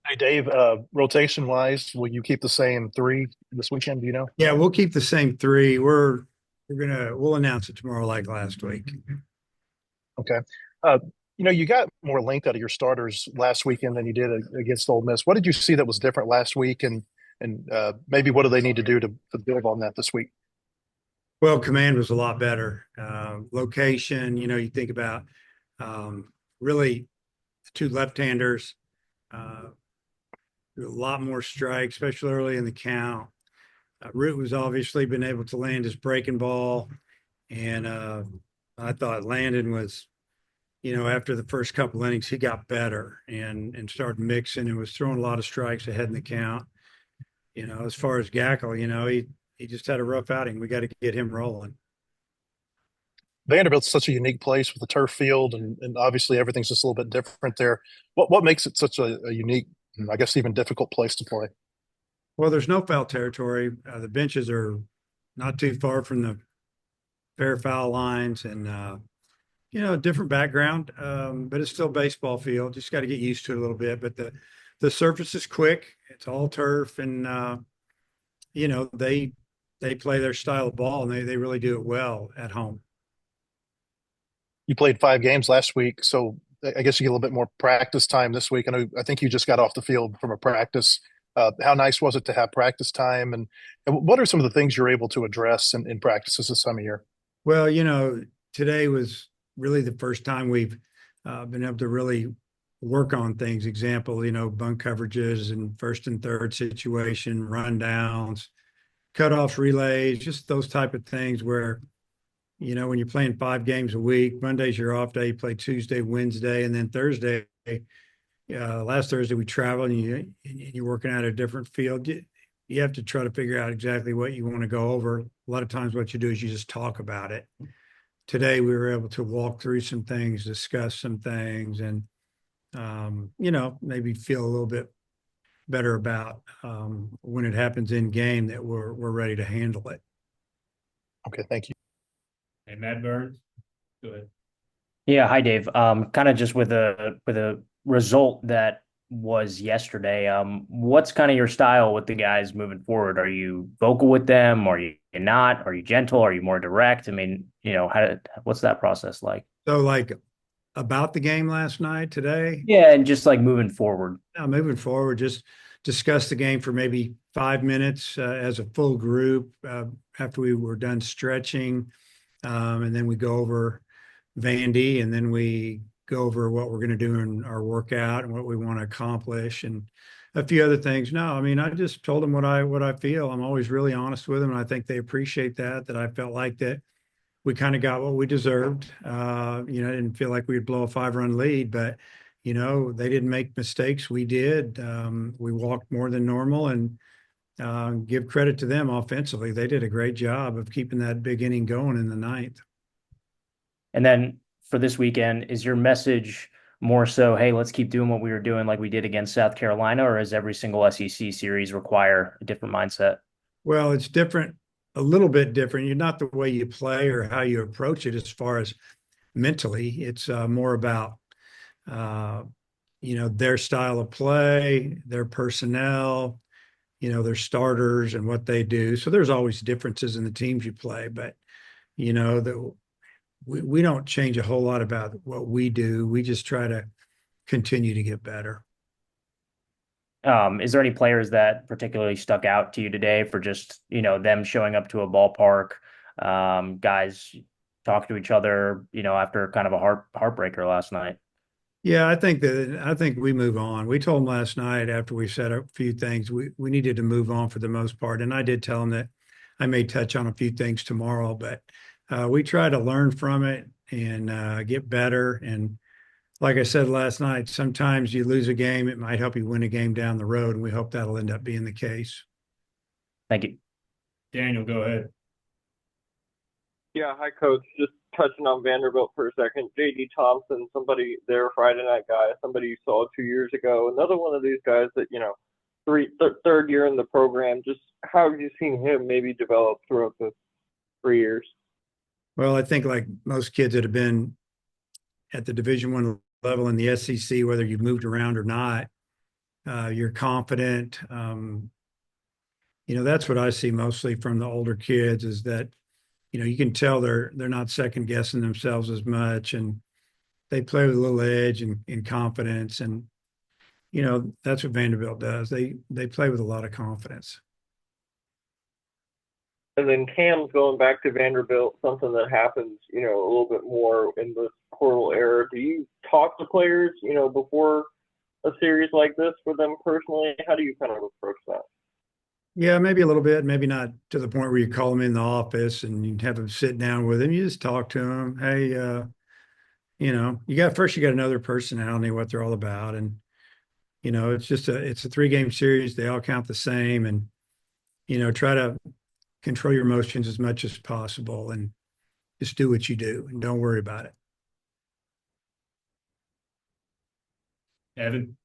Hey Dave, rotation wise, will you keep the same three this weekend? Do you know? Yeah, we'll keep the same three. We'll announce it tomorrow like last week. Okay. Uh, you got more length out of your starters last weekend than you did against Ole Miss. What did you see that was different last week, and maybe what do they need to do to build on that this week? Well, command was a lot better. Location, you think about really the two left-handers, uh, a lot more strikes, especially early in the count. Root was obviously been able to land his breaking ball, and I thought Landon was, after the first couple innings, he got better and started mixing and was throwing a lot of strikes ahead in the count. As far as Gackle, he just had a rough outing. We got to get him rolling. Vanderbilt's such a unique place with the turf field, and obviously everything's just a little bit different there. What makes it such a unique, and I guess even difficult place to play? Well, there's no foul territory. The benches are not too far from the fair foul lines, and different background, but it's still baseball field. Just got to get used to it a little bit. But the surface is quick. It's all turf, and they play their style of ball, and they really do it well at home. You played 5 games last week, so I guess you get a little bit more practice time this week. I think you just got off the field from a practice. How nice was it to have practice time, and what are some of the things you're able to address in practices this time of year? Well, today was really the first time we've been able to really work on things. Example, bunt coverages and first and third situation, rundowns, cutoffs, relays, just those type of things where, when you're playing 5 games a week, Monday's your off day, you play Tuesday, Wednesday, and then Thursday. Last Thursday we traveled and you're working at a different field. You have to try to figure out exactly what you want to go over. A lot of times what you do is you just talk about it. Today we were able to walk through some things, discuss some things, and maybe feel a little bit better about when it happens in game that we're ready to handle it. Okay, thank you. Hey, Matt Burns, go ahead. Yeah, hi Dave. Kind of just with a result that was yesterday. What's kind of your style with the guys moving forward? Are you vocal with them? Are you not? Are you gentle? Are you more direct? I mean, what's that process like? So, like about the game last night, today, Yeah, and just like moving forward. now moving forward, just discuss the game for maybe 5 minutes as a full group after we were done stretching, and then we go over Vandy, and then we go over what we're going to do in our workout and what we want to accomplish and a few other things. No, I mean, I just told them what I feel. I'm always really honest with them, and I think they appreciate that I felt like that we kind of got what we deserved. I didn't feel like we'd blow a 5-run lead, but they didn't make mistakes. We did. We walked more than normal, and give credit to them offensively. They did a great job of keeping that big inning going in the ninth. And then for this weekend, is your message more so, hey, let's keep doing what we were doing like we did against South Carolina, or does every single SEC series require a different mindset? Well, it's different, a little bit different. You're not the way you play or how you approach it as far as mentally. It's more about, uh, their style of play, their personnel, their starters and what they do. So there's always differences in the teams you play, but that we don't change a whole lot about what we do. We just try to continue to get better. Is there any players that particularly stuck out to you today for just, them showing up to a ballpark, guys talk to each other, after kind of a heartbreaker last night? Yeah, I think we move on. We told them last night after we said a few things, we needed to move on for the most part. And I did tell them that I may touch on a few things tomorrow, but we try to learn from it and get better. And like I said last night, sometimes you lose a game, it might help you win a game down the road, and we hope that'll end up being the case. Thank you. Daniel, go ahead. Yeah, hi, Coach. Just touching on Vanderbilt for a second. J.D. Thompson, somebody, their Friday night guy, somebody you saw 2 years ago. Another one of these guys that, third year in the program. Just how have you seen him maybe develop throughout the 3 years? Well, I think like most kids that have been at the Division I level in the SEC, whether you've moved around or not, You're confident. That's what I see mostly from the older kids is that, you can tell they're not second guessing themselves as much, and they play with a little edge and confidence. And, that's what Vanderbilt does. They play with a lot of confidence. And then Cam's going back to Vanderbilt, something that happens, a little bit more in this portal era. Do you talk to players, before a series like this for them personally? How do you kind of approach that? Yeah, maybe a little bit, maybe not to the point where you call them in the office and you have them sit down with them. You just talk to them. Hey, you got another personality, what they're all about. And, it's a 3-game series. They all count the same, and, try to control your emotions as much as possible and just do what you do and don't worry about it. Evan.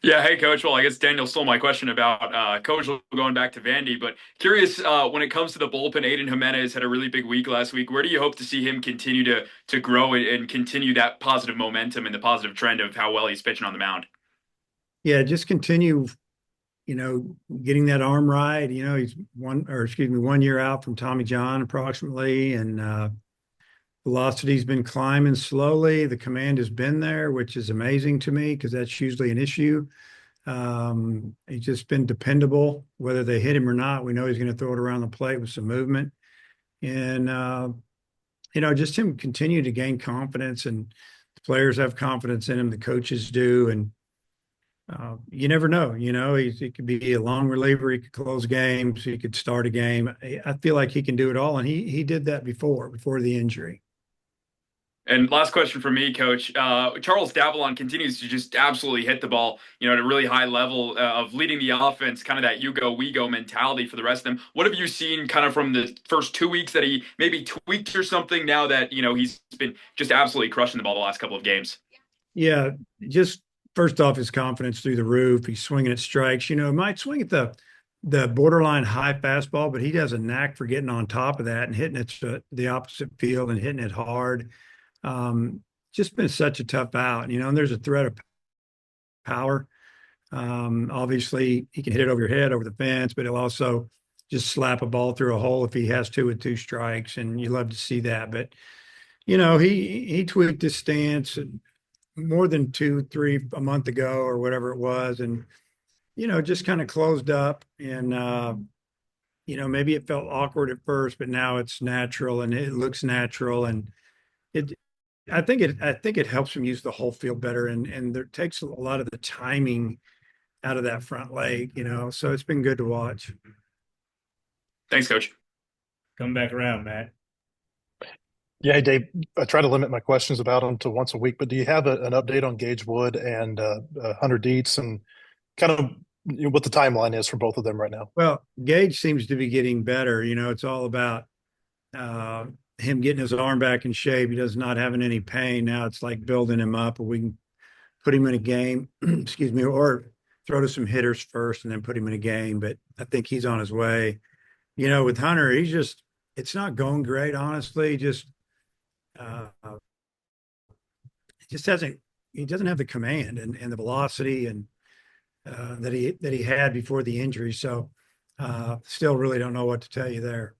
Yeah, hey coach. Well, I guess Daniel stole my question about coach going back to Vandy, but curious when it comes to the bullpen, Aiden Jimenez had a really big week last week. Where do you hope to see him continue to grow and continue that positive momentum and the positive trend of how well he's pitching on the mound? Yeah, just continue, getting that arm right. He's 1 year out from Tommy John approximately, and velocity's been climbing slowly. The command has been there, which is amazing to me because that's usually an issue. He's just been dependable, whether they hit him or not. We know he's going to throw it around the plate with some movement. And, just him continue to gain confidence, and the players have confidence in him. The coaches do. And you never know, he could be a long reliever. He could close games. He could start a game. I feel like he can do it all. And he did that before the injury. And last question for me, Coach. Charles Davalon continues to just absolutely hit the ball, at a really high level of leading the offense, kind of that you go, we go mentality for the rest of them. What have you seen kind of from the first 2 weeks that he maybe tweaked or something now that, he's been just absolutely crushing the ball the last couple of games? Yeah, just first off, his confidence through the roof. He's swinging at strikes. Might swing at the borderline high fastball, but he has a knack for getting on top of that and hitting it to the opposite field and hitting it hard. Just been such a tough out, and there's a threat of power. Obviously, he can hit it over your head, over the fence, but he'll also just slap a ball through a hole if he has to with 2 strikes, and you love to see that. But he tweaked his stance more than 2-3 a month ago or whatever it was, and just kind of closed up. And maybe it felt awkward at first, but now it's natural and it looks natural, and it. I think it helps him use the whole field better, and there takes a lot of the timing out of that front leg, so it's been good to watch. Thanks, Coach. Come back around, Matt. Yeah, hey, Dave, I try to limit my questions about him to once a week, but do you have an update on Gage Wood and Hunter Dietz and kind of what the timeline is for both of them right now? Well, Gage seems to be getting better. It's all about him getting his arm back in shape. He does not having any pain. Now it's like building him up, or we can put him in a game, excuse me, or throw to some hitters first and then put him in a game. But I think he's on his way. With Hunter, it's not going great, honestly. Just he doesn't have the command and the velocity and that he had before the injury. So still really don't know what to tell you there.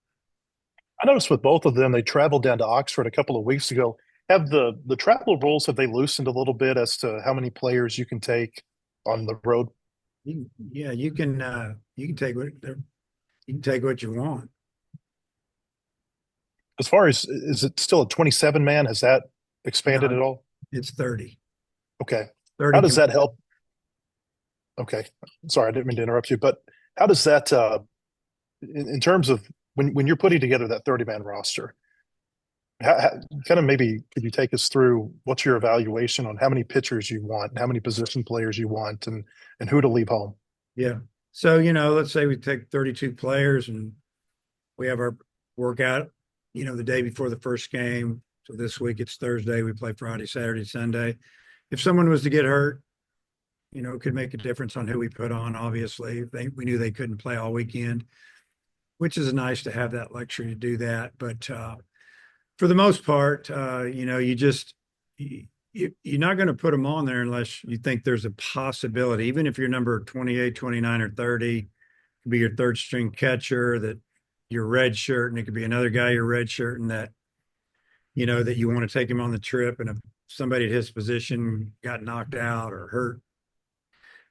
I noticed with both of them, they traveled down to Oxford a couple of weeks ago. Have the travel rules, have they loosened a little bit as to how many players you can take on the road? Yeah, you can take what you want. As far as, is it still a 27 man? Has that expanded No, at all? It's 30. Okay. 30. How does that help? Okay. Sorry, I didn't mean to interrupt you, but how does that, in terms of when you're putting together that 30-man roster, kind of maybe could you take us through what's your evaluation on how many pitchers you want, and how many position players you want, and who to leave home? Yeah. So, let's say we take 32 players and we have our workout, the day before the first game. So this week it's Thursday. We play Friday, Saturday, Sunday. If someone was to get hurt, it could make a difference on who we put on, obviously. We knew they couldn't play all weekend, which is nice to have that luxury to do that. But for the most part, you you're not going to put them on there unless you think there's a possibility, even if you're number 28, 29, or 30, could be your third string catcher, that your red shirt, and it could be another guy, your red shirt, and that, that you want to take him on the trip. And if somebody at his position got knocked out or hurt,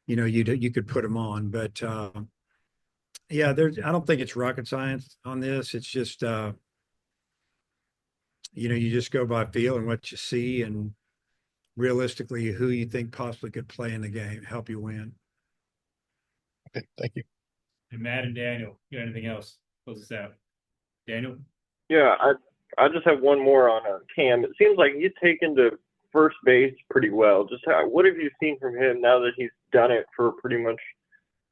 you could put him on. But yeah, I don't think it's rocket science on this. It's just, you just go by feel and what you see, and realistically who you think possibly could play in the game, help you win. Okay, thank you. And Matt and Daniel, you got anything else? Close this out. Daniel? Yeah, I just have one more on Cam. It seems like he's taken to first base pretty well. Just what have you seen from him now that he's done it for pretty much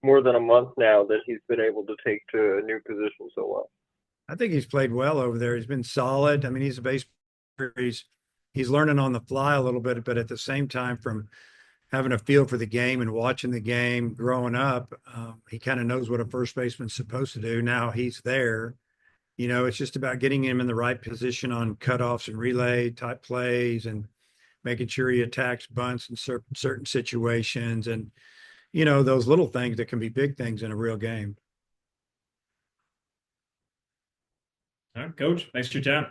more than a month now, that he's been able to take to a new position so well? I think he's played well over there. He's been solid. I mean, he's a base. He's learning on the fly a little bit, but at the same time, from having a feel for the game and watching the game growing up, he kind of knows what a first baseman's supposed to do. Now he's there. It's just about getting him in the right position on cutoffs and relay type plays, and making sure he attacks bunts in certain situations, and those little things that can be big things in a real game. All right, Coach. Thanks for your time.